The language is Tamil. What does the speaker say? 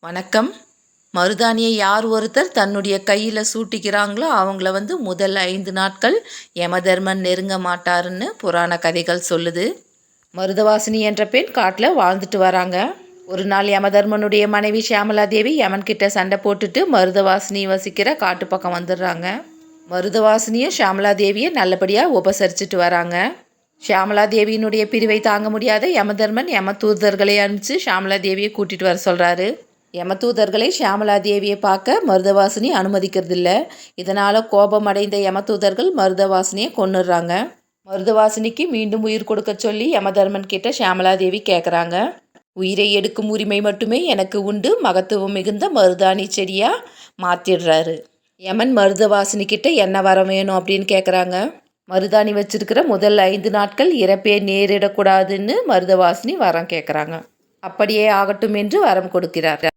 வணக்கம். மருதாணியை யார் ஒருத்தர் தன்னுடைய கையில் சூட்டிக்கிறாங்களோ அவங்கள முதல் 5 நாட்கள் யமதர்மன் நெருங்க மாட்டாருன்னு புராண கதைகள் சொல்லுது. மருதவாசினி என்ற பெண் காட்டில் வாழ்ந்துட்டு வராங்க. ஒரு நாள் யமதர்மனுடைய மனைவி ஷியாமலா தேவி யமன்கிட்ட சண்டை போட்டுட்டு மருதவாசினி வசிக்கிற காட்டு பக்கம் வந்துடுறாங்க. மருதவாசினியும் ஷியாமலா தேவியை நல்லபடியாக உபசரிச்சுட்டு வராங்க. ஷியாமலா தேவியினுடைய பிரிவை தாங்க முடியாத யமதர்மன் யம தூதர்களை அனுப்பிச்சு ஷியாமலா தேவியை கூட்டிகிட்டு வர சொல்கிறாரு. யமதூதர்களை ஷியாமலா தேவியை பார்க்க மருதவாசினி அனுமதிக்கிறதில்ல. இதனால் கோபம் அடைந்த யமதூதர்கள் மருதவாசினியை கொன்னுடுறாங்க. மருதவாசினிக்கு மீண்டும் உயிர் கொடுக்க சொல்லி யமதர்மன் கிட்ட ஷியாமலா தேவி கேட்குறாங்க. உயிரை எடுக்கும் உரிமை மட்டுமே எனக்கு உண்டு, மகத்துவம் மிகுந்த மருதாணி செடியாக மாற்றிடுறாரு. யமன் மருதவாசினி கிட்ட என்ன வரம் வேணும் அப்படின்னு கேட்குறாங்க. மருதாணி வச்சிருக்கிற முதல் 5 நாட்கள் இறப்பே நேரிடக்கூடாதுன்னு மருதவாசினி வரம் கேட்குறாங்க. அப்படியே ஆகட்டும் என்று வரம் கொடுக்கிறார்.